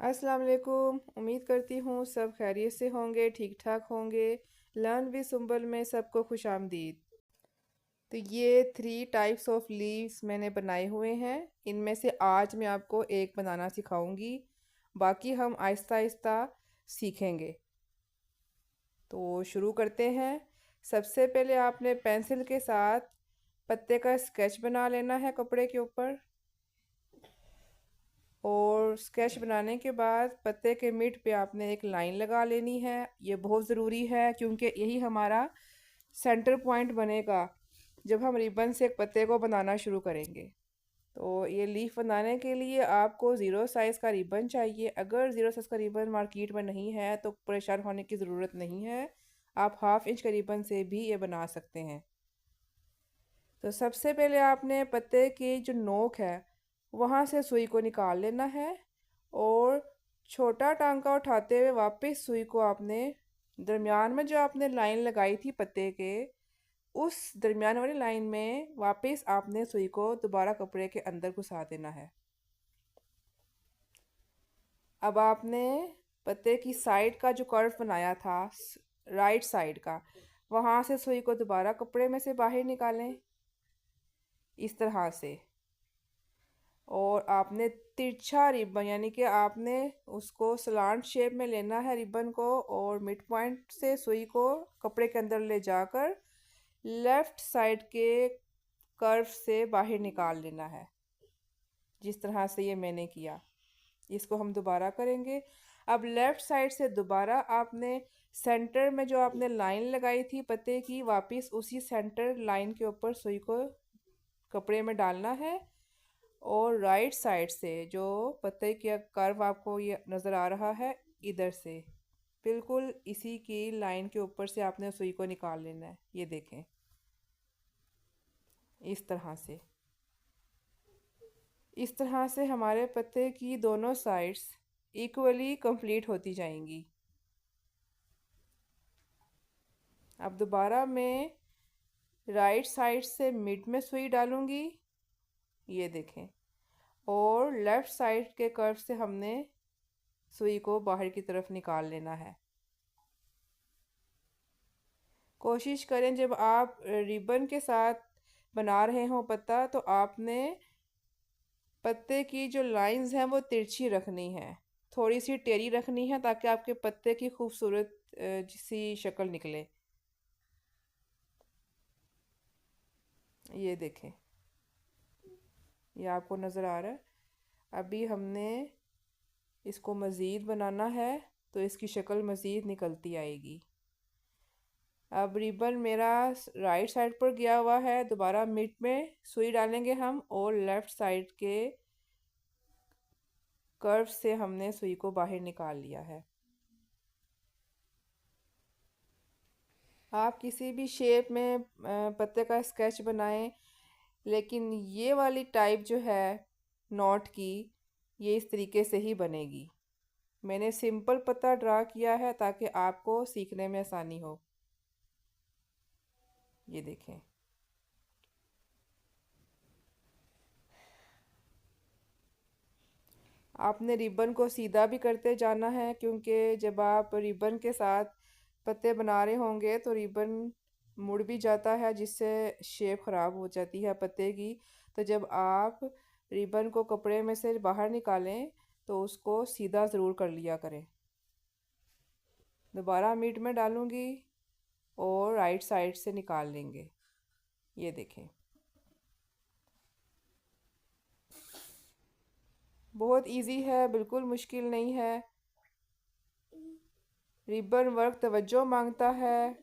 अस्सलाम वालेकुम। उम्मीद करती हूँ सब खैरियत से होंगे, ठीक ठाक होंगे। लर्न विद सुंबल में सबको खुश आमदीद। तो ये 3 टाइप्स ऑफ लीव्स मैंने बनाए हुए हैं। इनमें से आज मैं आपको एक बनाना सिखाऊंगी, बाकी हम आहिस्ता आहिस्ता सीखेंगे। तो शुरू करते हैं। सबसे पहले आपने पेंसिल के साथ पत्ते का स्केच बना लेना है कपड़े के ऊपर। और स्केच बनाने के बाद पत्ते के मिड पे आपने एक लाइन लगा लेनी है। ये बहुत ज़रूरी है क्योंकि यही हमारा सेंटर पॉइंट बनेगा जब हम रिबन से एक पत्ते को बनाना शुरू करेंगे। तो ये लीफ बनाने के लिए आपको ज़ीरो साइज़ का रिबन चाहिए। अगर ज़ीरो साइज़ का रिबन मार्केट में नहीं है तो परेशान होने की ज़रूरत नहीं है, आप 1/2 इंच के रिबन से भी ये बना सकते हैं। तो सबसे पहले आपने पत्ते की जो नोक है वहाँ से सुई को निकाल लेना है। और छोटा टांका उठाते हुए वापस सुई को आपने दरमियान में जो आपने लाइन लगाई थी पत्ते के, उस दरमियान वाली लाइन में वापस आपने सुई को दोबारा कपड़े के अंदर घुसा देना है। अब आपने पत्ते की साइड का जो कर्व बनाया था, राइट साइड का, वहाँ से सुई को दोबारा कपड़े में से बाहर निकालें इस तरह से। और आपने तिरछा रिबन यानी कि आपने उसको सलांट शेप में लेना है रिबन को, और मिड पॉइंट से सुई को कपड़े के अंदर ले जाकर लेफ्ट साइड के कर्व से बाहर निकाल लेना है, जिस तरह से ये मैंने किया। इसको हम दोबारा करेंगे। अब लेफ्ट साइड से दोबारा आपने सेंटर में जो आपने लाइन लगाई थी पत्ते की, वापस उसी सेंटर लाइन के ऊपर सुई को कपड़े में डालना है। और राइट साइड से जो पत्ते का कर्व आपको ये नज़र आ रहा है, इधर से बिल्कुल इसी की लाइन के ऊपर से आपने सुई को निकाल लेना है। ये देखें, इस तरह से। इस तरह से हमारे पत्ते की दोनों साइड्स इक्वली कंप्लीट होती जाएंगी। अब दोबारा मैं राइट साइड से मिड में सुई डालूंगी, ये देखें। और लेफ़्ट साइड के कर्व से हमने सुई को बाहर की तरफ निकाल लेना है। कोशिश करें जब आप रिबन के साथ बना रहे हों पत्ता, तो आपने पत्ते की जो लाइंस हैं वो तिरछी रखनी है, थोड़ी सी टेढ़ी रखनी है, ताकि आपके पत्ते की खूबसूरत सी शक्ल निकले। ये देखें, ये आपको नज़र आ रहा है। अभी हमने इसको मज़ीद बनाना है तो इसकी शक्ल मज़ीद निकलती आएगी। अब रिबन मेरा राइट साइड पर गया हुआ है, दोबारा मिड में सुई डालेंगे हम, और लेफ़्ट साइड के कर्व से हमने सुई को बाहर निकाल लिया है। आप किसी भी शेप में पत्ते का स्केच बनाएं, लेकिन ये वाली टाइप जो है नॉट की, ये इस तरीके से ही बनेगी। मैंने सिंपल पत्ता ड्रा किया है ताकि आपको सीखने में आसानी हो। ये देखें, आपने रिबन को सीधा भी करते जाना है, क्योंकि जब आप रिबन के साथ पत्ते बना रहे होंगे तो रिबन मुड़ भी जाता है, जिससे शेप ख़राब हो जाती है पत्ते की। तो जब आप रिबन को कपड़े में से बाहर निकालें तो उसको सीधा ज़रूर कर लिया करें। दोबारा मिड में डालूंगी और राइट साइड से निकाल लेंगे। ये देखें, बहुत इजी है, बिल्कुल मुश्किल नहीं है। रिबन वर्क तवज्जो मांगता है,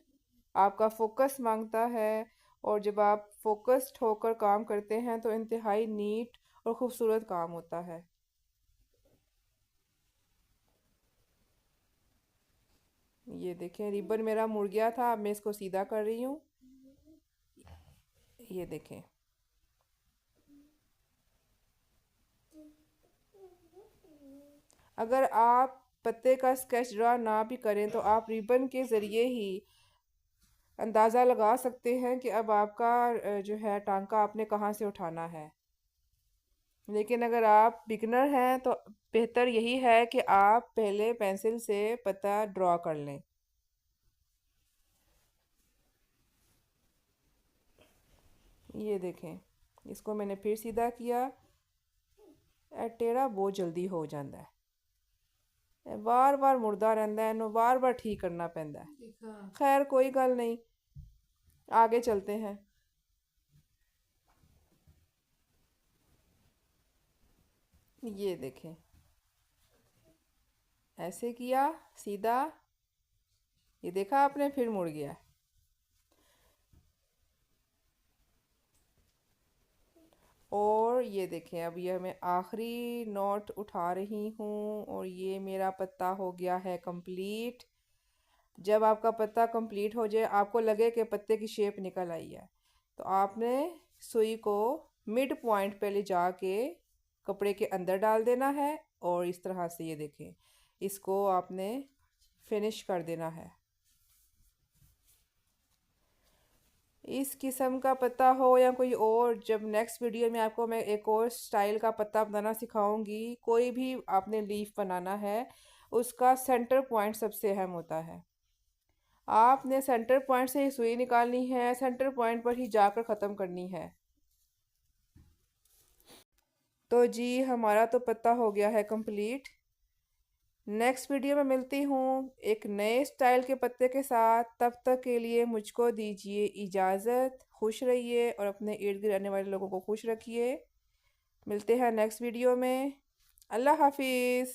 आपका फोकस मांगता है। और जब आप फोकस्ड होकर काम करते हैं तो इंतहाई नीट और ख़ूबसूरत काम होता है। ये देखें, रिबन मेरा मुड़ गया था, अब मैं इसको सीधा कर रही हूँ। ये देखें, अगर आप पत्ते का स्केच ड्रा ना भी करें तो आप रिबन के ज़रिए ही अंदाज़ा लगा सकते हैं कि अब आपका जो है टांका आपने कहाँ से उठाना है। लेकिन अगर आप बिगनर हैं तो बेहतर यही है कि आप पहले पेंसिल से पत्ता ड्रॉ कर लें। ये देखें, इसको मैंने फिर सीधा किया। टेढ़ा बहुत जल्दी हो जाता है, बार बार मुड़दा रहता है, इन्हों बार बार ठीक करना पैंदा है। खैर कोई गल नहीं, आगे चलते हैं। ये देखें, ऐसे किया सीधा, ये देखा आपने, फिर मुड़ गया। और ये देखें, अब ये मैं आखिरी नोट उठा रही हूँ और ये मेरा पत्ता हो गया है कंप्लीट। जब आपका पत्ता कंप्लीट हो जाए, आपको लगे कि पत्ते की शेप निकल आई है, तो आपने सुई को मिड पॉइंट पे ले जाके कपड़े के अंदर डाल देना है और इस तरह से ये देखें, इसको आपने फिनिश कर देना है। इस किस्म का पत्ता हो या कोई और, जब नेक्स्ट वीडियो में आपको मैं एक और स्टाइल का पत्ता बनाना सिखाऊंगी। कोई भी आपने लीफ बनाना है, उसका सेंटर पॉइंट सबसे अहम होता है। आपने सेंटर पॉइंट से ही सुई निकालनी है, सेंटर पॉइंट पर ही जाकर ख़त्म करनी है। तो जी हमारा तो पत्ता हो गया है कंप्लीट। नेक्स्ट वीडियो में मिलती हूँ एक नए स्टाइल के पत्ते के साथ। तब तक के लिए मुझको दीजिए इजाज़त। खुश रहिए और अपने इर्द गिर्द रहने वाले लोगों को खुश रखिए। मिलते हैं नेक्स्ट वीडियो में। अल्लाह हाफिज़।